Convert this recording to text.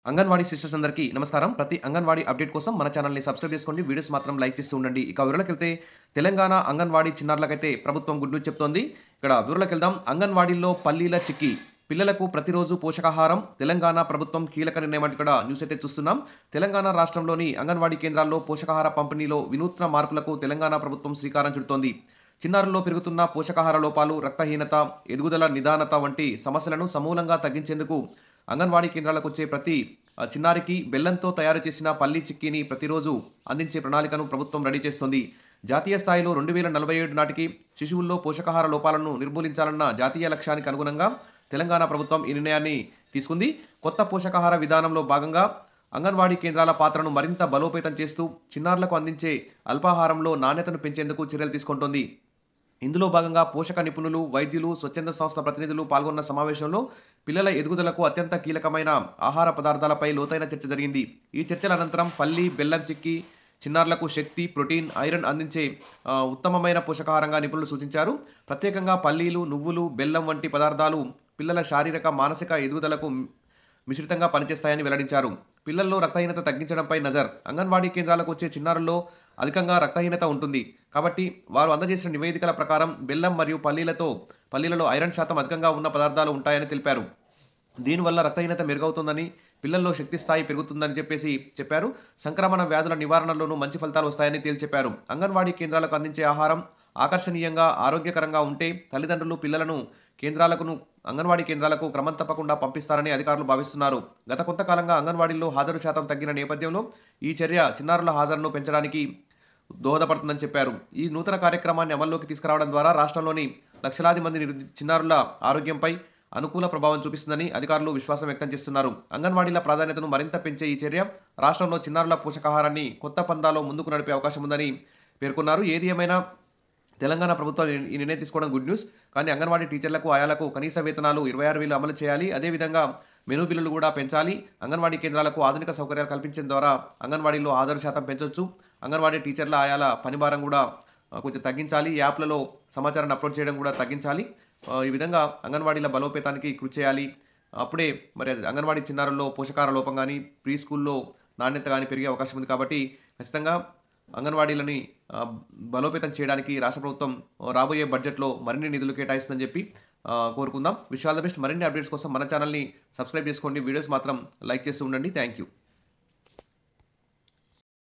Anganwadi sisters అందరికీ నమస్కారం. ప్రతి అంగన్వాడీ అప్డేట్ కోసం మన ఛానల్‌ని సబ్స్క్రైబ్ చేసుకోండి. వీడియోస్ మాత్రం లైక్ చేస్తూ ఉండండి. ఇక వివరాలకెళ్తే తెలంగాణ అంగన్వాడీ చిన్నారులకైతే ప్రభుత్వం గుడ్ న్యూస్ చెప్తోంది. ఇక్కడ వివరాలకెళ్దాం. అంగన్వాడీల్లో పల్లీల చిక్కీ పిల్లలకు ప్రతిరోజు పోషకాహారం తెలంగాణ ప్రభుత్వం కీలక నిర్ణయం అంటూ ఇక్కడ న్యూస్ అయితే చూస్తున్నాం. తెలంగాణ రాష్ట్రంలోని అంగన్వాడీ కేంద్రాల్లో పోషకాహార పంపిణీలో వినూత్న మార్పులకు తెలంగాణ ప్రభుత్వం శ్రీకారం చుడుతోంది. చిన్నారుల్లో పెరుగుతున్న పోషకాహార లోపాలు, రక్తహీనత, ఎదుగుదల నిదానత వంటి సమస్యలను సమూలంగా తగ్గించేందుకు అంగన్వాడీ కేంద్రాలకు వచ్చే ప్రతి చిన్నారికి బెల్లంతో తయారు చేసిన పల్లీ చిక్కీని ప్రతిరోజు అందించే ప్రణాళికను ప్రభుత్వం రెడీ చేస్తోంది. జాతీయ స్థాయిలో 2047 నాటికి శిశువుల్లో పోషకాహార లోపాలను నిర్మూలించాలన్న జాతీయ లక్ష్యానికి అనుగుణంగా తెలంగాణ ప్రభుత్వం ఈ నిర్ణయాన్ని తీసుకుంది. కొత్త పోషకాహార విధానంలో భాగంగా అంగన్వాడీ కేంద్రాల పాత్రను మరింత బలోపేతం చేస్తూ చిన్నారులకు అందించే అల్పాహారంలో నాణ్యతను పెంచేందుకు చర్యలు తీసుకుంటోంది. ఇందులో భాగంగా పోషక నిపుణులు, వైద్యులు, స్వచ్ఛంద సంస్థ ప్రతినిధులు పాల్గొన్న సమావేశంలో పిల్లల ఎదుగుదలకు అత్యంత కీలకమైన ఆహార పదార్థాలపై లోతైన చర్చ జరిగింది. ఈ చర్చల అనంతరం పల్లి, బెల్లం చిక్కీ చిన్నారులకు శక్తి, ప్రోటీన్, ఐరన్ అందించే ఉత్తమమైన పోషకాహారంగా నిపుణులు సూచించారు. ప్రత్యేకంగా పల్లీలు, నువ్వులు, బెల్లం వంటి పదార్థాలు పిల్లల శారీరక, మానసిక ఎదుగుదలకు మిశ్రితంగా పనిచేస్తాయని వెల్లడించారు. పిల్లల్లో రక్తహీనత తగ్గించడంపై నజర్. అంగన్వాడీ కేంద్రాలకు వచ్చే చిన్నారుల్లో అధికంగా రక్తహీనత ఉంటుంది. కాబట్టి వారు అందజేసిన నివేదికల ప్రకారం బెల్లం మరియు పల్లీలలో ఐరన్ శాతం అధికంగా ఉన్న పదార్థాలు ఉంటాయని తెలిపారు. దీనివల్ల రక్తహీనత మెరుగవుతుందని, పిల్లల్లో శక్తి స్థాయి పెరుగుతుందని చెప్పారు. సంక్రమణ వ్యాధుల నివారణలోనూ మంచి ఫలితాలు వస్తాయని తేల్చెప్పారు. అంగన్వాడీ కేంద్రాలకు అందించే ఆహారం ఆకర్షణీయంగా, ఆరోగ్యకరంగా ఉంటే తల్లిదండ్రులు పిల్లలను అంగన్వాడీ కేంద్రాలకు క్రమం తప్పకుండా పంపిస్తారని అధికారులు భావిస్తున్నారు. గత కొంతకాలంగా అంగన్వాడీల్లో హాజరు శాతం తగ్గిన నేపథ్యంలో ఈ చర్య చిన్నారుల హాజరును పెంచడానికి దోహదపడుతుందని చెప్పారు. ఈ నూతన కార్యక్రమాన్ని అమల్లోకి తీసుకురావడం ద్వారా రాష్ట్రంలోని లక్షలాది మంది చిన్నారుల ఆరోగ్యంపై అనుకూల ప్రభావం చూపిస్తుందని అధికారులు విశ్వాసం వ్యక్తం చేస్తున్నారు. అంగన్వాడీల ప్రాధాన్యతను మరింత పెంచే ఈ చర్య రాష్ట్రంలో చిన్నారుల పోషకాహారాన్ని కొత్త పందాలో ముందుకు నడిపే అవకాశం ఉందని పేర్కొన్నారు. ఏది ఏమైనా తెలంగాణ ప్రభుత్వం ఈ నిర్ణయం తీసుకోవడం గుడ్ న్యూస్. కానీ అంగన్వాడీ టీచర్లకు, ఆయాలకు కనీస వేతనాలు 26,000 అమలు చేయాలి. అదేవిధంగా మెనూ బిల్లులు కూడా పెంచాలి. అంగన్వాడీ కేంద్రాలకు ఆధునిక సౌకర్యాలు కల్పించడం ద్వారా అంగన్వాడీలో హాజరు శాతం పెంచవచ్చు. అంగన్వాడీ టీచర్ల, ఆయాల పనిభారం కూడా కొంచెం తగ్గించాలి. యాప్లలో సమాచారాన్ని అప్లోడ్ చేయడం కూడా తగ్గించాలి. ఈ విధంగా అంగన్వాడీల బలోపేతానికి కృషి చేయాలి. అప్పుడే మరి అంగన్వాడీ చిన్నారుల్లో పోషకాహార లోపం కానీ, ప్రీ స్కూల్లో నాణ్యత కానీ పెరిగే అవకాశం ఉంది. కాబట్టి ఖచ్చితంగా అంగన్వాడీలని బలోపేతం చేయడానికి రాష్ట్ర ప్రభుత్వం రాబోయే బడ్జెట్లో మరిన్ని నిధులు కేటాయిస్తుందని చెప్పి కోరుకుందాం. Wish all the best. మరిన్ని అప్డేట్స్ కోసం మన ఛానల్ని సబ్స్క్రైబ్ చేసుకోండి. వీడియోస్ మాత్రం లైక్ చేస్తూ ఉండండి. Thank you.